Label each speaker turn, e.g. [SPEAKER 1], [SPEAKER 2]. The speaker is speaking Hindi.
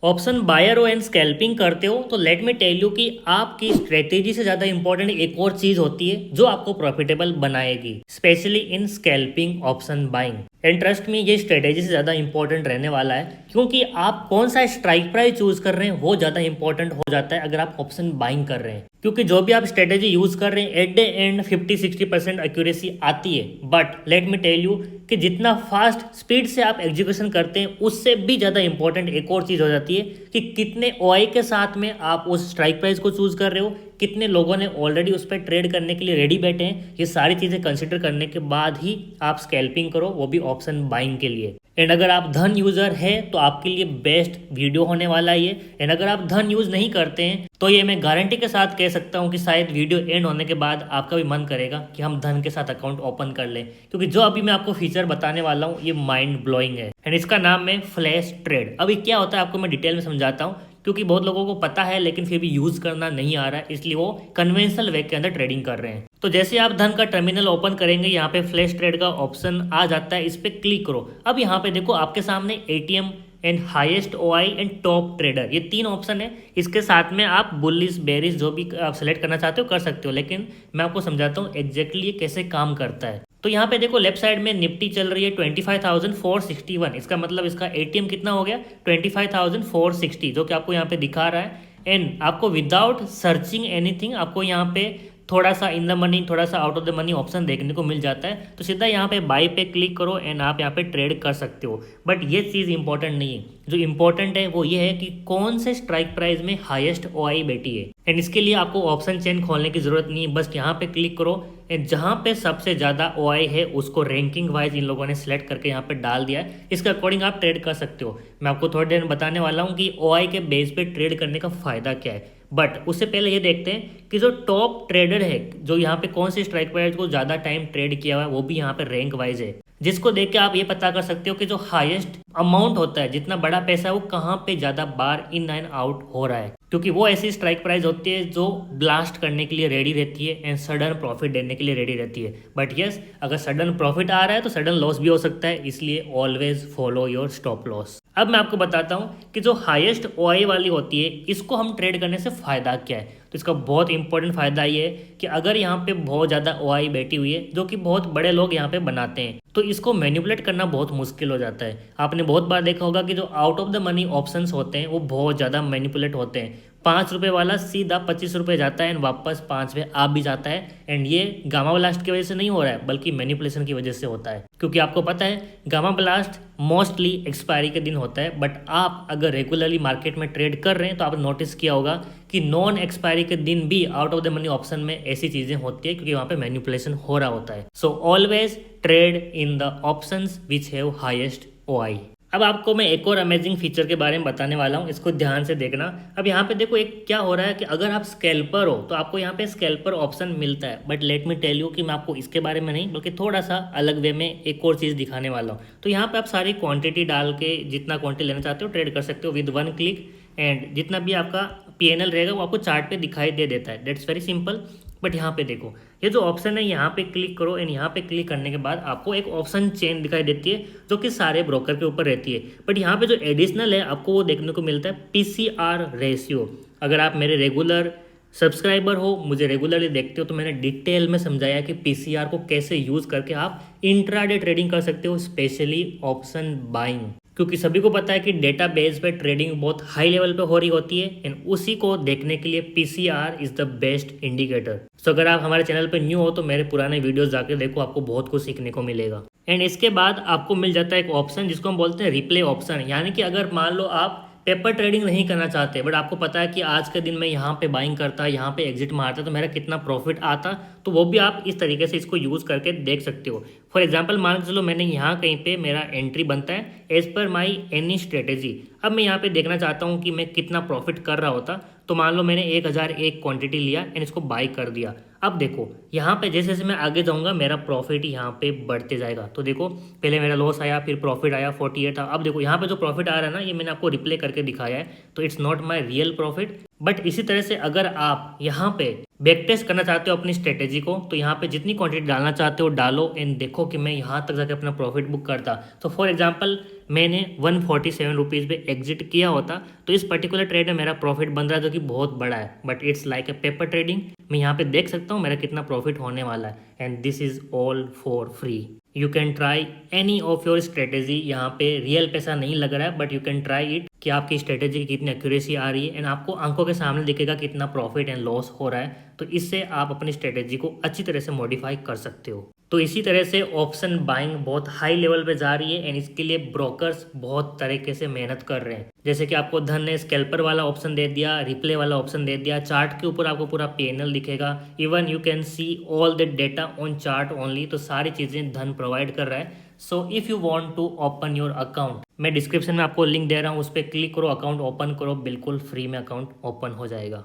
[SPEAKER 1] ऑप्शन बायर हो एंड स्कैल्पिंग करते हो तो लेट मी टेल यू कि आपकी स्ट्रेटेजी से ज़्यादा इंपॉर्टेंट एक और चीज़ होती है जो आपको प्रॉफिटेबल बनाएगी, especially in scalping option buying. And trust में ये स्ट्रेटेजी से ज़्यादा इंपॉर्टेंट रहने वाला है, क्योंकि आप कौन सा स्ट्राइक प्राइस चूज कर रहे हैं वो ज़्यादा इंपॉर्टेंट हो जाता है अगर आप ऑप्शन बाइंग कर रहे हैं। क्योंकि जो भी आप स्ट्रेटेजी यूज कर रहे हैं एट द एंड 50-60% एक्यूरेसी आती है, but let me tell you कि जितना फास्ट स्पीड से आप एग्जीक्यूशन करते हैं उससे भी ज़्यादा इंपॉर्टेंट एक और चीज़ हो जाती है कि कितने ओआई के साथ में आप उस स्ट्राइक प्राइस को चूज कर रहे हो, कितने लोगों ने ऑलरेडी उस पर ट्रेड करने के लिए रेडी बैठे हैं। ये सारी चीज़ें कंसिडर करने के बाद ही आप स्कैल्पिंग करो, वो भी ऑप्शन बाइंग के लिए। एंड अगर आप धन यूजर है तो आपके लिए बेस्ट वीडियो होने वाला है ये। एंड अगर आप धन यूज नहीं करते हैं तो ये मैं गारंटी के साथ कह सकता हूँ कि शायद वीडियो एंड होने के बाद आपका भी मन करेगा कि हम धन के साथ अकाउंट ओपन कर लें, क्योंकि जो अभी मैं आपको फीचर बताने वाला हूँ ये माइंड ब्लोइंग है। एंड इसका नाम है फ्लैश ट्रेड। अभी क्या होता है आपको मैं डिटेल में समझाता हूँ, क्योंकि बहुत लोगों को पता है लेकिन फिर भी यूज करना नहीं आ रहा है, इसलिए वो कन्वेंशनल वे के अंदर ट्रेडिंग कर रहे हैं। तो जैसे आप धन का टर्मिनल ओपन करेंगे, यहाँ पे फ्लैश ट्रेड का ऑप्शन आ जाता है, इस पर क्लिक करो। अब यहाँ पे देखो आपके सामने ATM and highest OI and top trader, ये 3 ऑप्शन है। इसके साथ में आप बुलिश बेरिश जो भी आप सेलेक्ट करना चाहते हो कर सकते हो, लेकिन मैं आपको समझाता हूँ एग्जैक्टली ये कैसे काम करता है। तो यहाँ पे देखो लेफ्ट साइड में निफ्टी चल रही है 25,461, इसका मतलब इसका एटीएम कितना हो गया 25,460, जो कि आपको यहाँ पे दिखा रहा है। एंड आपको विदाउट सर्चिंग एनीथिंग आपको यहाँ पे थोड़ा सा इन द मनी, थोड़ा सा out of the money option देखने को मिल जाता है। तो सीधा यहाँ पे बाई पे क्लिक करो एंड आप यहाँ पे ट्रेड कर सकते हो। बट ये चीज़ इंपॉर्टेंट नहीं है, जो इंपॉर्टेंट है वो ये है कि कौन से स्ट्राइक प्राइस में हाईएस्ट ओआई बैठी है। एंड इसके लिए आपको ऑप्शन चेन खोलने की जरूरत नहीं है, बस यहाँ पे क्लिक करो एंड जहाँ पे सबसे ज़्यादा ओआई है उसको रैंकिंग वाइज इन लोगों ने सिलेक्ट करके यहाँ पे डाल दिया है। इसके अकॉर्डिंग आप ट्रेड कर सकते हो। मैं आपको थोड़ी देर में बताने वाला हूँ कि ओआई के बेस पे ट्रेड करने का फायदा क्या है, बट उससे पहले ये देखते हैं कि जो टॉप ट्रेडर है, जो यहाँ पे कौन से स्ट्राइक प्राइस को ज़्यादा टाइम ट्रेड किया हुआ है, वो भी यहाँ पे रैंक वाइज है, जिसको देख के आप ये पता कर सकते हो कि जो हाईएस्ट अमाउंट होता है, जितना बड़ा पैसा है, वो कहाँ पे ज़्यादा बार इन एंड आउट हो रहा है। क्योंकि वो ऐसी स्ट्राइक प्राइस होती है जो ब्लास्ट करने के लिए रेडी रहती है एंड सडन प्रॉफिट देने के लिए रेडी रहती है। बट यस, अगर सडन प्रॉफिट आ रहा है तो सडन लॉस भी हो सकता है, इसलिए always follow your stop loss. अब मैं आपको बताता हूँ कि जो हाईएस्ट ओआई वाली होती है इसको हम ट्रेड करने से फ़ायदा क्या है। तो इसका बहुत इंपॉर्टेंट फ़ायदा ये है कि अगर यहाँ पे बहुत ज़्यादा ओआई बैठी हुई है, जो कि बहुत बड़े लोग यहाँ पे बनाते हैं, तो इसको मैनिपुलेट करना बहुत मुश्किल हो जाता है। आपने बहुत बार देखा होगा कि जो out of the money options होते हैं वो बहुत ज़्यादा मैनिपुलेट होते हैं। 5 रुपये वाला सीधा 25 रुपये जाता है एंड वापस 5 पे आ भी जाता है। एंड ये गामा ब्लास्ट की वजह से नहीं हो रहा है, बल्कि मैनिपुलेशन की वजह से होता है। क्योंकि आपको पता है गामा ब्लास्ट मोस्टली एक्सपायरी के दिन होता है, बट आप अगर रेगुलरली मार्केट में ट्रेड कर रहे हैं तो आपने नोटिस किया होगा कि नॉन एक्सपायरी के दिन भी out of the money option में ऐसी चीज़ें होती है, क्योंकि वहाँ पे मैनिपुलेशन हो रहा होता है। So always trade in the options which have highest OI. अब आपको मैं एक और अमेजिंग फीचर के बारे में बताने वाला हूँ, इसको ध्यान से देखना। अब यहाँ पे देखो एक क्या हो रहा है कि अगर आप स्कैल्पर हो तो आपको यहाँ पे स्कैल्पर ऑप्शन मिलता है, but let me tell you कि मैं आपको इसके बारे में नहीं बल्कि थोड़ा सा अलग वे में एक और चीज़ दिखाने वाला हूँ। तो यहाँ पे आप सारी क्वांटिटी डाल के जितना क्वांटिटी लेना चाहते हो ट्रेड कर सकते हो विद 1 क्लिक। एंड जितना भी आपका पीएनएल रहेगा वो आपको चार्ट पे दिखाई दे देता है। That's very simple. बट यहाँ पे देखो ये जो ऑप्शन है यहाँ पे क्लिक करो एंड यहाँ पे क्लिक करने के बाद आपको एक ऑप्शन चेन दिखाई देती है जो कि सारे ब्रोकर के ऊपर रहती है। बट यहाँ पे जो एडिशनल है आपको वो देखने को मिलता है पीसीआर रेशियो। अगर आप मेरे रेगुलर सब्सक्राइबर हो, मुझे रेगुलरली देखते हो, तो मैंने डिटेल में समझाया कि पीसीआर को कैसे यूज़ करके आप इंट्राडे ट्रेडिंग कर सकते हो, स्पेशली ऑप्शन बाइंग। क्योंकि सभी को पता है कि डेटा बेस पे ट्रेडिंग बहुत हाई लेवल पे हो रही होती है एंड उसी को देखने के लिए PCR is the best indicator. So अगर आप हमारे चैनल पे न्यू हो तो मेरे पुराने वीडियोस जाके देखो, आपको बहुत कुछ सीखने को मिलेगा। एंड इसके बाद आपको मिल जाता है एक ऑप्शन जिसको हम बोलते हैं रिप्ले ऑप्शन। यानी कि अगर मान लो आप पेपर ट्रेडिंग नहीं करना चाहते, बट आपको पता है कि आज के दिन में यहाँ पे बाइंग करता, यहाँ पे एग्जिट मारता तो मेरा कितना प्रॉफिट आता, तो वो भी आप इस तरीके से इसको यूज़ करके देख सकते हो। फॉर एग्जांपल मान के चलो मैंने यहाँ कहीं पे मेरा एंट्री बनता है as per my any strategy. अब मैं यहाँ पे देखना चाहता हूँ कि मैं कितना प्रॉफिट कर रहा होता, तो मान लो मैंने 1001 क्वांटिटी लिया एंड इसको बाई कर दिया। अब देखो यहाँ पे जैसे जैसे मैं आगे जाऊँगा मेरा प्रॉफिट यहाँ पे बढ़ते जाएगा। तो देखो पहले मेरा लॉस आया, फिर प्रॉफिट आया 48 था। अब देखो यहाँ पे जो प्रॉफिट आ रहा है ना, ये मैंने आपको रिप्ले करके दिखाया है, तो it's not my real profit. But इसी तरह से अगर आप यहाँ पे बैक टेस्ट करना चाहते हो अपनी स्ट्रेटेजी को, तो यहाँ पे जितनी क्वांटिटी डालना चाहते हो डालो एंड देखो कि मैं यहाँ तक जाके अपना प्रॉफिट बुक करता। तो फॉर एग्जांपल मैंने 147 रुपीज़ पे एग्जिट किया होता तो इस पर्टिकुलर ट्रेड में मेरा प्रॉफिट बन रहा है, जो कि बहुत बड़ा है, but it's like a paper trading. मैं यहाँ पे देख सकता हूँ मेरा कितना प्रॉफिट होने वाला है, and this is all for free. You can try any of your strategy. यहाँ पे रियल पैसा नहीं लग रहा है, but you can try it कि आपकी स्ट्रेटेजी की कितनी एक्यूरेसी आ रही है, एंड आपको आंखों के सामने दिखेगा कितना प्रॉफिट एंड लॉस हो रहा है। तो इससे आप अपनी स्ट्रेटेजी को अच्छी तरह से मॉडिफाई कर सकते हो। तो इसी तरह से ऑप्शन बाइंग बहुत हाई लेवल पे जा रही है, एंड इसके लिए ब्रोकर्स बहुत तरीके से मेहनत कर रहे हैं। जैसे कि आपको धन ने स्कैल्पर वाला ऑप्शन दे दिया, रिप्ले वाला ऑप्शन दे दिया, चार्ट के ऊपर आपको पूरा पैनल दिखेगा, even you can see all the data on chart only. तो सारी चीज़ें धन प्रोवाइड कर रहा है। So if you want to open your account, मैं डिस्क्रिप्शन में आपको लिंक दे रहा हूँ, उस पर क्लिक करो, अकाउंट ओपन करो, बिल्कुल फ्री में अकाउंट ओपन हो जाएगा।